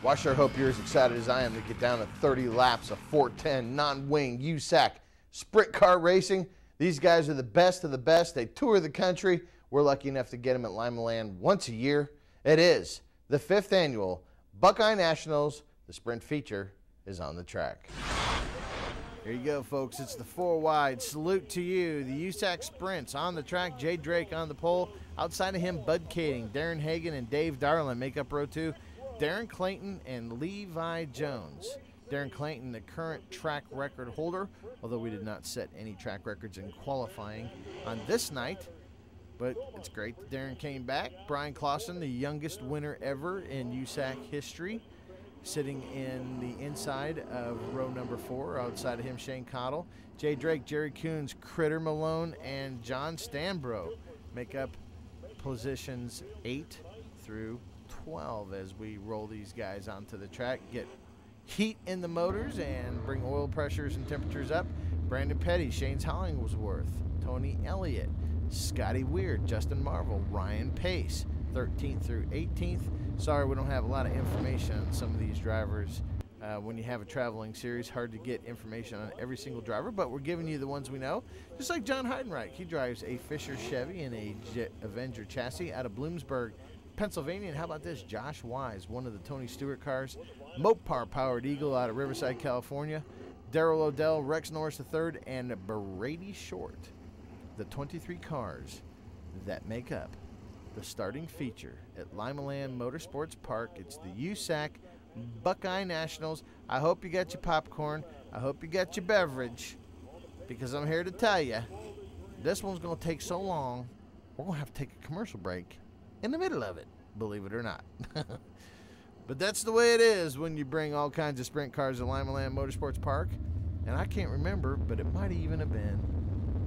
Well, I sure hope you're as excited as I am to get down to 30 laps of 410 non-wing USAC sprint car racing. These guys are the best of the best. They tour the country. We're lucky enough to get them at Limaland once a year. It is the 5th annual Buckeye Nationals. The sprint feature is on the track. Here you go, folks. It's the 4 wide. Salute to you. The USAC sprints on the track. Jay Drake on the pole. Outside of him, Bud Kading, Darren Hagan, and Dave Darlin make up row 2. Darren Clayton and Levi Jones. Darren Clayton, the current track record holder, although we did not set any track records in qualifying on this night. But it's great that Darren came back. Brian Clausen, the youngest winner ever in USAC history, sitting in the inside of row number 4. Outside of him, Shane Cottle, Jay Drake, Jerry Coons, Critter Malone, and John Stanbro make up positions 8 through 12 as we roll these guys onto the track, get heat in the motors, and bring oil pressures and temperatures up. Brandon Petty, Shane Hollingsworth, Tony Elliott, Scotty Weird, Justin Marvel, Ryan Pace, 13th through 18th. Sorry, we don't have a lot of information on some of these drivers. When you have a traveling series, hard to get information on every single driver, but we're giving you the ones we know. Just like John Heidenreich, he drives a Fisher Chevy and a Jet Avenger chassis out of Bloomsburg, Pennsylvania. And how about this? Josh Wise, one of the Tony Stewart cars, Mopar powered Eagle out of Riverside, California. Darrell Odell, Rex Norris III, and Brady Short, the 23 cars that make up the starting feature at Limaland Motorsports Park. It's the USAC Buckeye Nationals. I hope you got your popcorn. I hope you got your beverage, because I'm here to tell you, this one's going to take so long, we're going to have to take a commercial break in the middle of it, believe it or not. But that's the way it is when you bring all kinds of sprint cars to Limaland Motorsports Park. And I can't remember, but it might even have been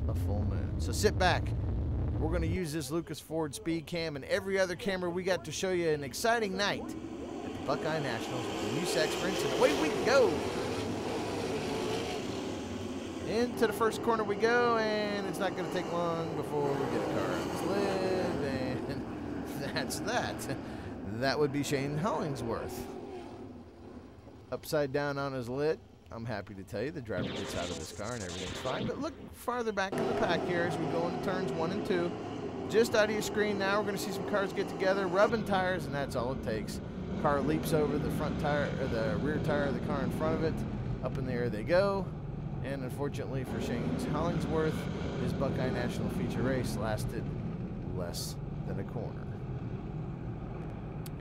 a full moon. So sit back. We're going to use this Lucas Ford Speed Cam and every other camera we got to show you an exciting night at the Buckeye Nationals with the USAC Sprints, and away we go. Into the first corner we go, and it's not going to take long before we get a car on its lid, and that's that. That would be Shane Hollingsworth. Upside down on his lid. I'm happy to tell you the driver gets out of this car and everything's fine. But look farther back in the pack here as we go into turns 1 and 2. Just out of your screen now, we're going to see some cars get together, rubbing tires, and that's all it takes. Car leaps over the front tire, or the rear tire of the car in front of it. Up in the air they go. And unfortunately for Shane Hollingsworth, his Buckeye National feature race lasted less than a corner.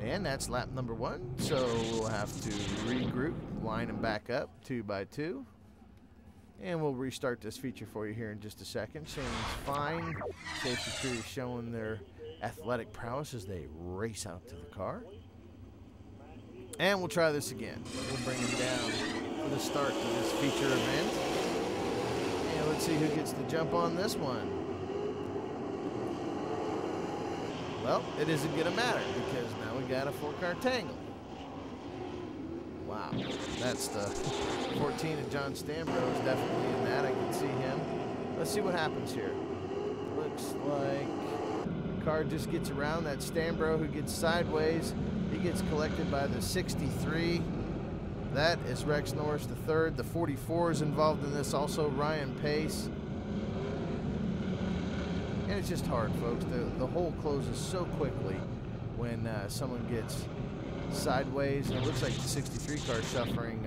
And that's lap number 1, so we'll have to regroup, line them back up 2 by 2. And we'll restart this feature for you here in just a second. Shane's fine. Safety crew is showing their athletic prowess as they race out to the car. And we'll try this again. We'll bring him down for the start of this feature event. And let's see who gets the jump on this one. Well, it isn't going to matter because now we got a 4-car tangle. Wow, that's the 14 of John Stanbro is definitely in that. I can see him. Let's see what happens here. Looks like the car just gets around that Stanbro, who gets sideways. He gets collected by the 63. That is Rex Norris III. The 44 is involved in this also, Ryan Pace. And it's just hard, folks. The hole closes so quickly when someone gets sideways. And it looks like the 63 car is suffering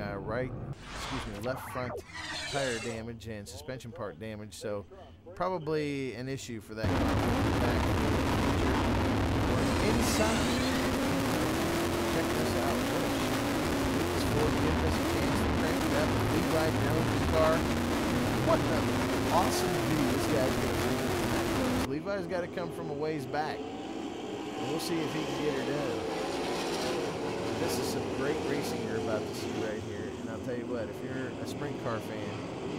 left front tire damage and suspension part damage. So probably an issue for that car. Back inside. Check this out. Lucas Ford giving us a chance to crank it up. Levi Jones' car. What an awesome view this guy's going to bring. Levi's got to come from a ways back. And we'll see if he can get her done. This is some great racing you're about to see right here. And I'll tell you what, if you're a sprint car fan,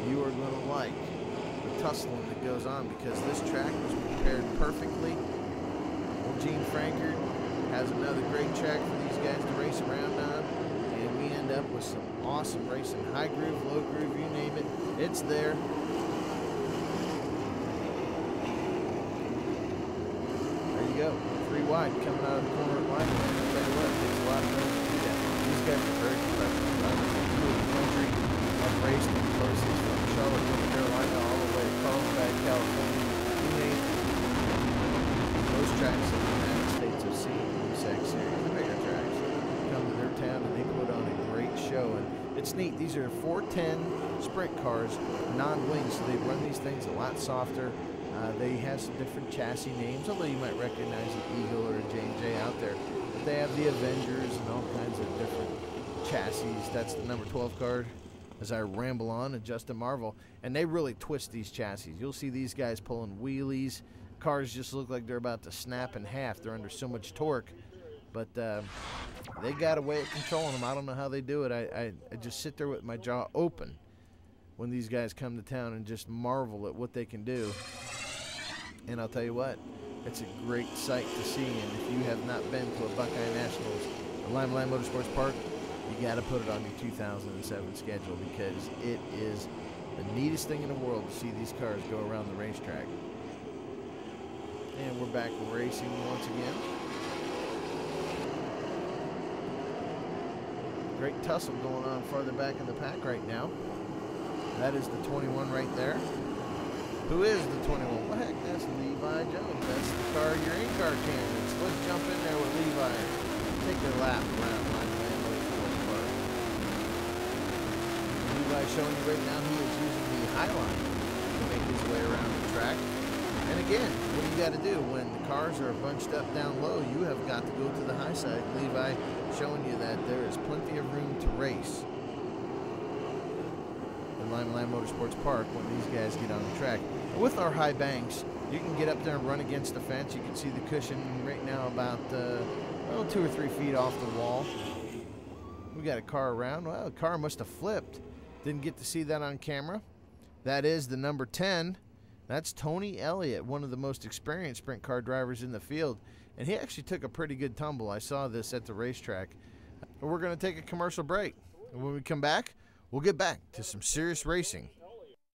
you are going to like the tussling that goes on, because this track was prepared perfectly. Old Gene Frankert has another great track for these guys to race around on. And we end up with some awesome racing. High groove, low groove, you name it. It's there. Go 3 wide coming out of the corner of line. I'll tell you what, it takes a lot of nerve to do that. These raced in places from Charlotte, North Carolina, all the way to Carlsbad, California. You name it. Those tracks in the United States have seen the USAC series, the bigger tracks, come to their town and they put on a great show. And it's neat. These are 410 sprint cars, non-wing, so they run these things a lot softer. They have some different chassis names, although you might recognize an Eagle or a J&J out there. But they have the Avengers and all kinds of different chassis. That's the number 12 card as I ramble on, and Justin Marvel. And they really twist these chassis. You'll see these guys pulling wheelies. Cars just look like they're about to snap in half. They're under so much torque. But they got a way of controlling them. I don't know how they do it. I just sit there with my jaw open when these guys come to town and just marvel at what they can do. And I'll tell you what, it's a great sight to see. And if you have not been to a Buckeye Nationals or Limaland Motorsports Park, you got to put it on your 2007 schedule, because it is the neatest thing in the world to see these cars go around the racetrack. And we're back racing once again. Great tussle going on farther back in the pack right now. That is the 21 right there. Who is the 21? Well, heck, that's Levi Jones. That's the car, your in-car candidates. Let's jump in there with Levi. Take a lap around Limaland Motorsports Park. Levi showing you right now he is using the Highline to make his way around the track. And again, what you got to do when the cars are bunched up down low, you have got to go to the high side. Levi showing you that there is plenty of room to race in Limaland Motorsports Park when these guys get on the track. With our high banks, you can get up there and run against the fence. You can see the cushion right now about 2 or 3 feet off the wall. We got a car around. Well, the car must have flipped. Didn't get to see that on camera. That is the number 10. That's Tony Elliott, one of the most experienced sprint car drivers in the field. And he actually took a pretty good tumble. I saw this at the racetrack. We're going to take a commercial break. And when we come back, we'll get back to some serious racing